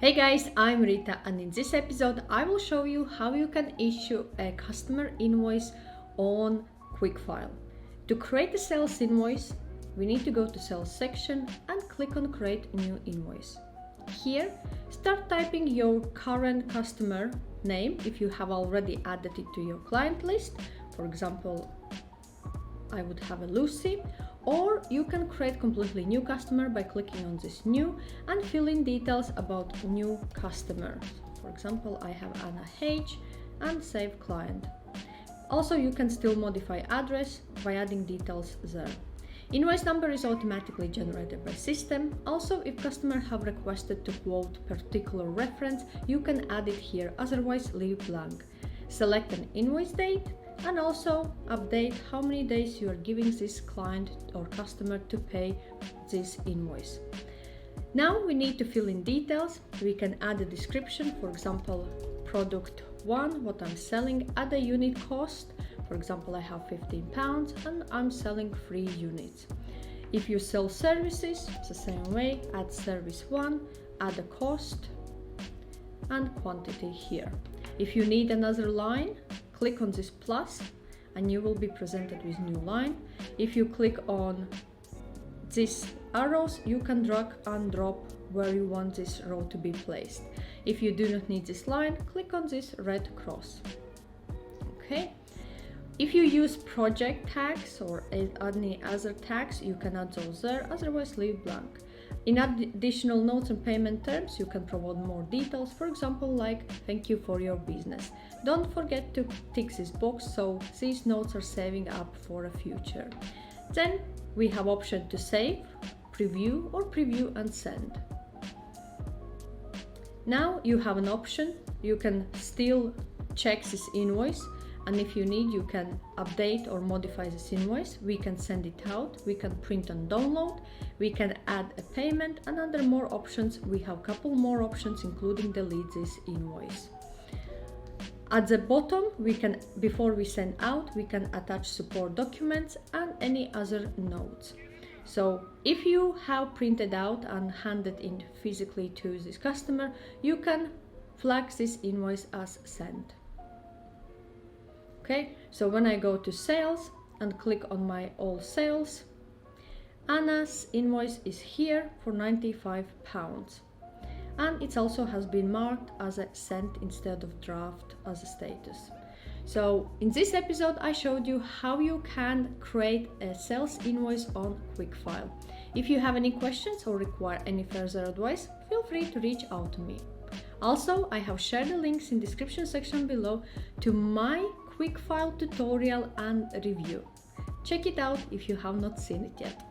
Hey guys, I'm Rita, and in this episode I will show you how you can issue a customer invoice on QuickFile. To create a sales invoice, we need to go to sales section and click on create new invoice. Here, start typing your current customer name if you have already added it to your client list. For example, I would have a Lucy, or you can create completely new customer by clicking on this new and fill in details about new customers. For example, I have Anna H and save client. Also, you can still modify address by adding details there. Invoice number is automatically generated by system. Also, if customer have requested to quote particular reference, you can add it here, otherwise leave blank. Select an invoice date and also update how many days you are giving this client or customer to pay this invoice. Now we need to fill in details. We can add a description, for example, product 1, what I'm selling, add a unit cost. For example, I have £15 and I'm selling 3 units. If you sell services, it's the same way, add service 1, add a cost and quantity here. If you need another line, click on this plus and you will be presented with new line. If you click on these arrows, you can drag and drop where you want this row to be placed. If you do not need this line, click on this red cross. Okay. If you use project tags or any other tags, you can add those there, otherwise leave blank. In additional notes and payment terms, you can provide more details, for example, like thank you for your business. Don't forget to tick this box so these notes are saving up for a future. Then we have option to save, preview or preview and send. Now you have an option, you can still check this invoice, and if you need, you can update or modify this invoice. We can send it out, we can print and download, we can add a payment, and under more options, we have a couple more options, including delete this invoice. At the bottom, before we send out, we can attach support documents and any other notes. So if you have printed out and handed in physically to this customer, you can flag this invoice as sent. Okay, so when I go to sales and click on my all sales, Anna's invoice is here for £95, and it also has been marked as a sent instead of draft as a status. So in this episode I showed you how you can create a sales invoice on QuickFile. If you have any questions or require any further advice, feel free to reach out to me. Also, I have shared the links in the description section below to my QuickFile tutorial and review. Check it out if you have not seen it yet.